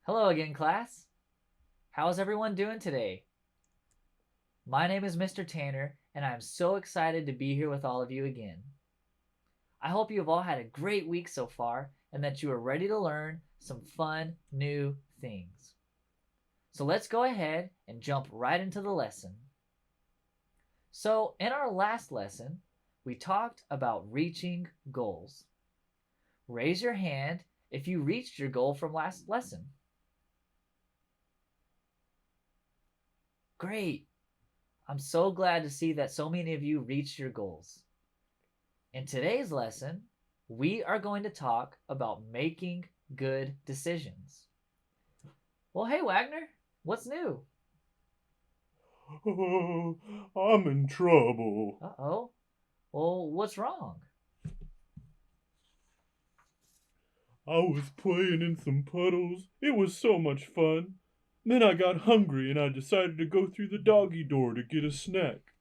Hello again, class. How's everyone doing today? My name is Mr. Tanner, and I'm so excited to be here with all of you again. I hope you have all had a great week so far and that you are ready to learn some fun new things. So let's go ahead and jump right into the lesson. So, in our last lesson, we talked about reaching goals. Raise your hand if you reached your goal from last lesson. Great! I'm so glad to see that so many of you reached your goals. In today's lesson, we are going to talk about making good decisions. Well, hey, Wagner, what's new? Oh, I'm in trouble. Uh-oh. Well, what's wrong? I was playing in some puddles. It was so much fun. Then I got hungry and I decided to go through the doggy door to get a snack.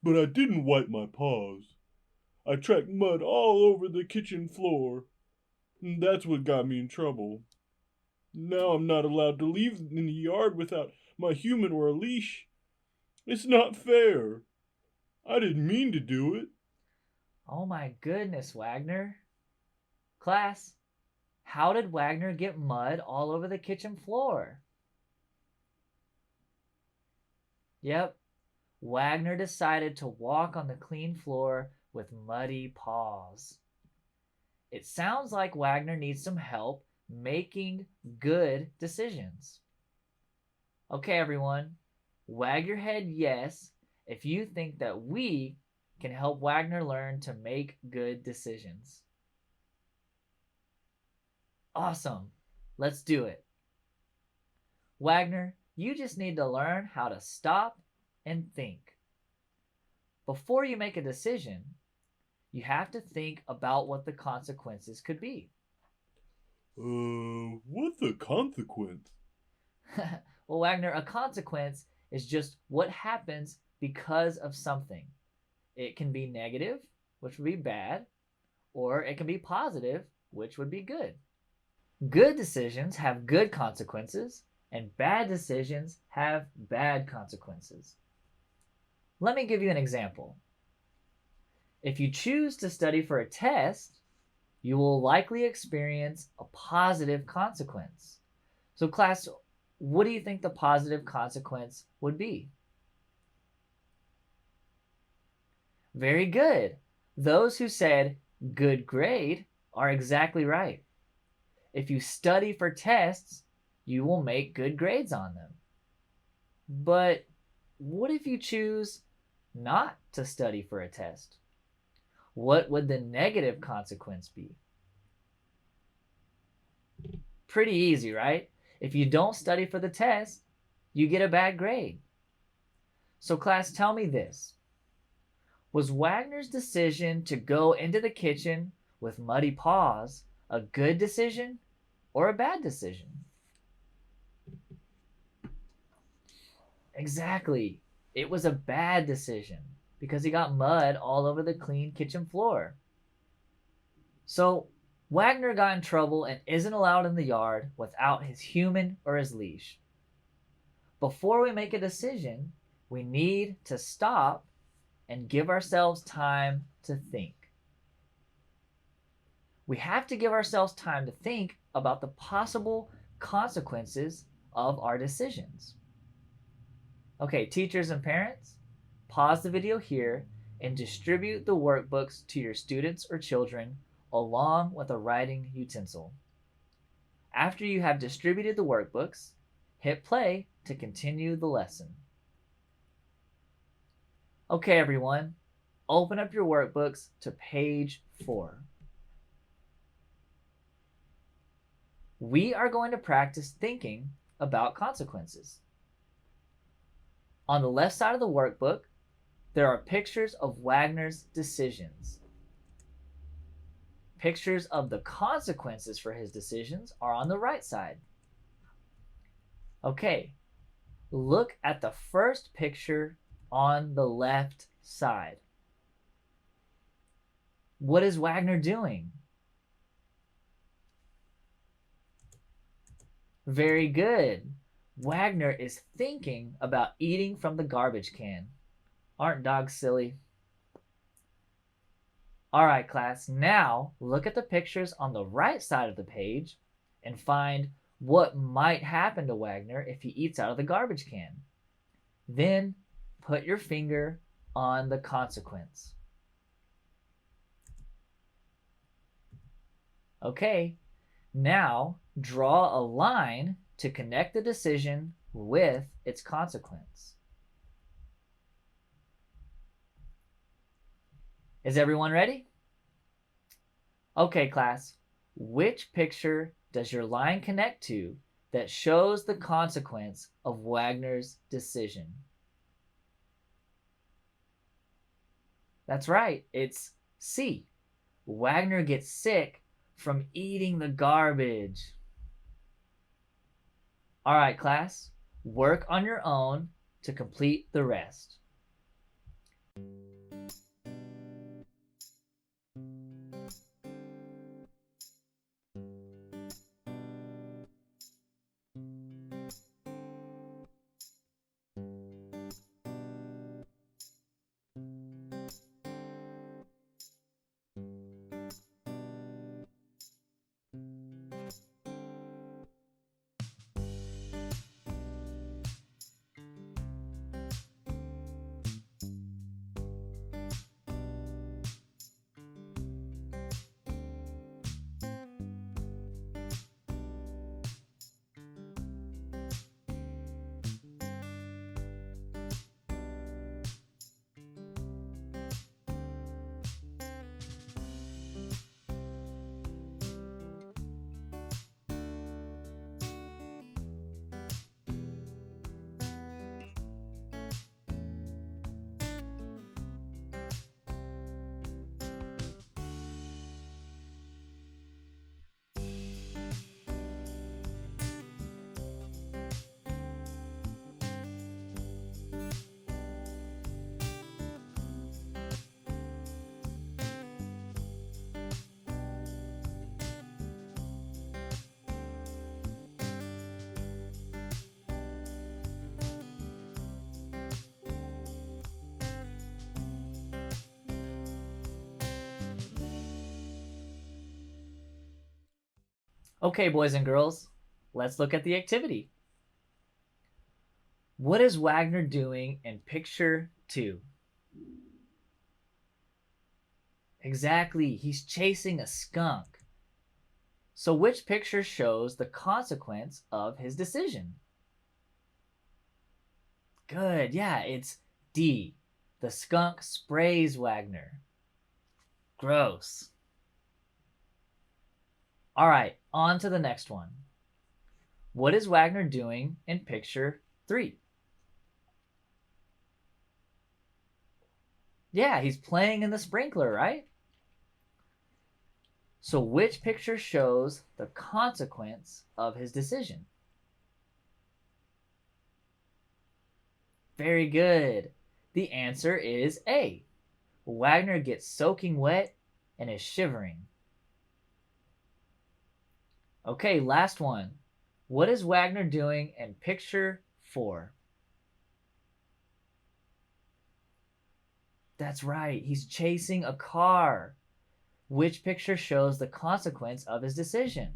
But I didn't wipe my paws. I tracked mud all over the kitchen floor. And that's what got me in trouble. Now I'm not allowed to leave in the yard without my human or a leash. It's not fair. I didn't mean to do it. Oh my goodness, Wagner. Class, how did Wagner get mud all over the kitchen floor? Yep, Wagner decided to walk on the clean floor with muddy paws. It sounds like Wagner needs some help making good decisions. Okay, everyone, wag your head yes if you think that we can help Wagner learn to make good decisions. Awesome. Let's do it. Wagner, you just need to learn how to stop and think. Before you make a decision, you have to think about what the consequences could be. What's the consequence? Well, Wagner, a consequence is just what happens because of something. It can be negative, which would be bad, or it can be positive, which would be good. Good decisions have good consequences, and bad decisions have bad consequences. Let me give you an example. If you choose to study for a test, you will likely experience a positive consequence. So, class, what do you think the positive consequence would be? Very good. Those who said good grade are exactly right. If you study for tests, you will make good grades on them. But what if you choose not to study for a test? What would the negative consequence be? Pretty easy, right? If you don't study for the test, you get a bad grade. So, class, tell me this. Was Wagner's decision to go into the kitchen with muddy paws a good decision or a bad decision? Exactly. It was a bad decision because he got mud all over the clean kitchen floor. So, Wagner got in trouble and isn't allowed in the yard without his human or his leash. Before we make a decision, we need to stop and give ourselves time to think. We have to give ourselves time to think about the possible consequences of our decisions. Okay, teachers and parents, pause the video here and distribute the workbooks to your students or children along with a writing utensil. After you have distributed the workbooks, hit play to continue the lesson. Okay, everyone, open up your workbooks to page 4. We are going to practice thinking about consequences. On the left side of the workbook, there are pictures of Wagner's decisions. Pictures of the consequences for his decisions are on the right side. Okay, look at the first picture on the left side. What is Wagner doing? Very good. Wagner is thinking about eating from the garbage can. Aren't dogs silly? All right, class, now look at the pictures on the right side of the page and find what might happen to Wagner if he eats out of the garbage can. Then put your finger on the consequence. Okay, now draw a line to connect the decision with its consequence. Is everyone ready? Okay, class, which picture does your line connect to that shows the consequence of Wagner's decision? That's right, it's C. Wagner gets sick from eating the garbage. All right, class, work on your own to complete the rest. Okay, boys and girls, let's look at the activity. What is Wagner doing in picture 2? Exactly, he's chasing a skunk. So which picture shows the consequence of his decision? Good, yeah, it's D. The skunk sprays Wagner. Gross. All right, on to the next one. What is Wagner doing in picture 3? Yeah, he's playing in the sprinkler, right? So which picture shows the consequence of his decision? Very good. The answer is A. Wagner gets soaking wet and is shivering. Okay, last one. What is Wagner doing in picture 4? That's right, he's chasing a car. Which picture shows the consequence of his decision?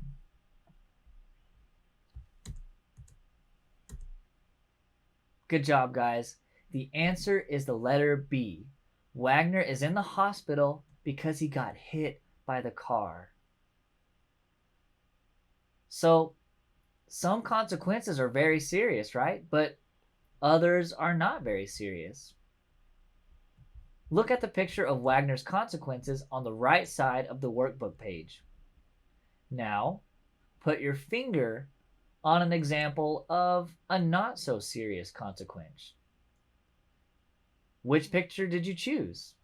Good job, guys. The answer is the letter B. Wagner is in the hospital because he got hit by the car. So, some consequences are very serious, right? But others are not very serious. Look at the picture of Wagner's consequences on the right side of the workbook page. Now, put your finger on an example of a not so serious consequence. Which picture did you choose?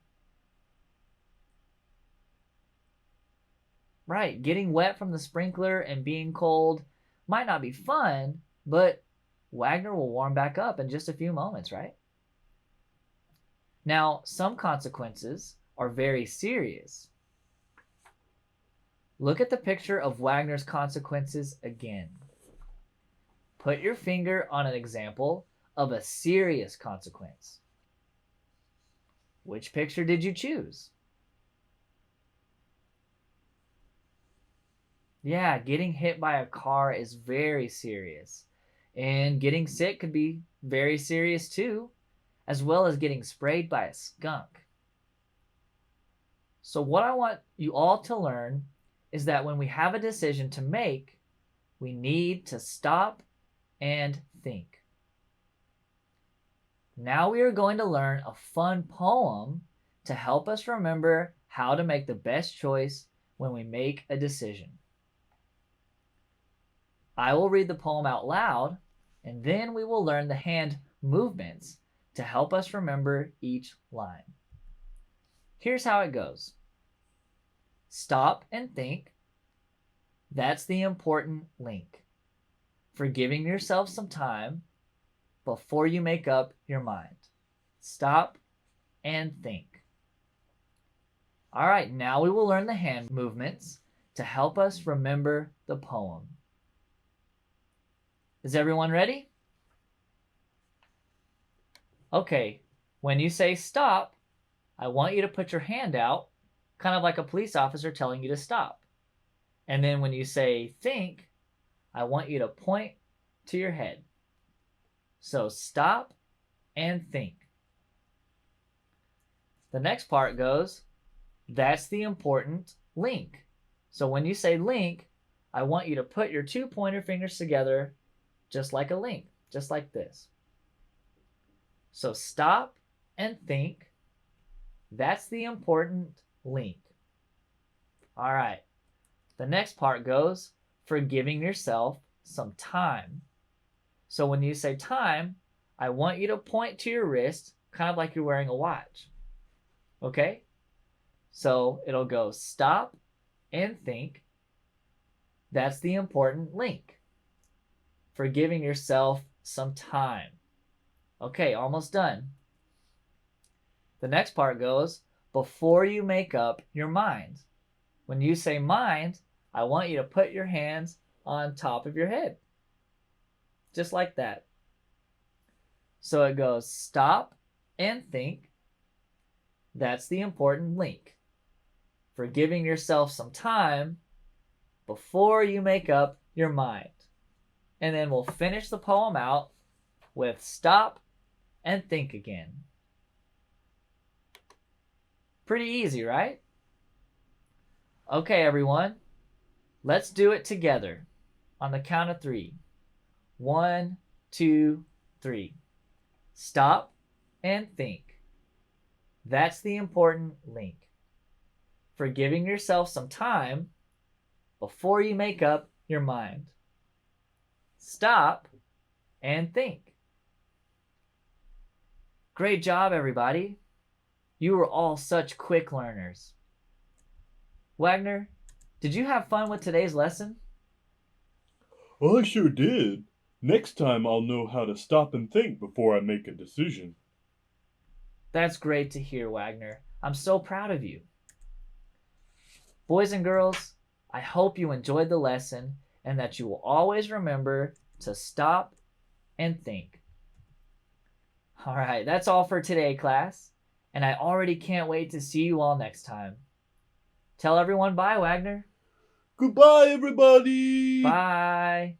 Right, getting wet from the sprinkler and being cold might not be fun, but Wagner will warm back up in just a few moments, right? Now, some consequences are very serious. Look at the picture of Wagner's consequences again. Put your finger on an example of a serious consequence. Which picture did you choose? Yeah, getting hit by a car is very serious. And getting sick could be very serious too, as well as getting sprayed by a skunk. So, what I want you all to learn is that when we have a decision to make, we need to stop and think. Now we are going to learn a fun poem to help us remember how to make the best choice when we make a decision. I will read the poem out loud, and then we will learn the hand movements to help us remember each line. Here's how it goes. Stop and think. That's the important link. For giving yourself some time before you make up your mind. Stop and think. All right, now we will learn the hand movements to help us remember the poem. Is everyone ready? Okay, when you say stop, I want you to put your hand out, kind of like a police officer telling you to stop. And then when you say think, I want you to point to your head. So stop and think. The next part goes, that's the important link. So when you say link, I want you to put your two pointer fingers together just like a link, just like this. So stop and think. That's the important link. All right. The next part goes, for giving yourself some time. So when you say time, I want you to point to your wrist, kind of like you're wearing a watch. Okay? So it'll go stop and think. That's the important link. For giving yourself some time. Okay, almost done. The next part goes, before you make up your mind. When you say mind, I want you to put your hands on top of your head. Just like that. So it goes stop and think. That's the important link. For giving yourself some time before you make up your mind. And then we'll finish the poem out with stop and think again. Pretty easy, right? Okay, everyone. Let's do it together on the count of 3. 1, 2, 3. Stop and think. That's the important link. For giving yourself some time before you make up your mind. Stop and think. Great job, everybody. You were all such quick learners. Wagner, did you have fun with today's lesson? I sure did. Next time I'll know how to stop and think before I make a decision. That's great to hear, Wagner. I'm so proud of you. Boys and girls, I hope you enjoyed the lesson and that you will always remember to stop and think. All right, that's all for today, class. And I already can't wait to see you all next time. Tell everyone bye, Wagner. Goodbye, everybody! Bye.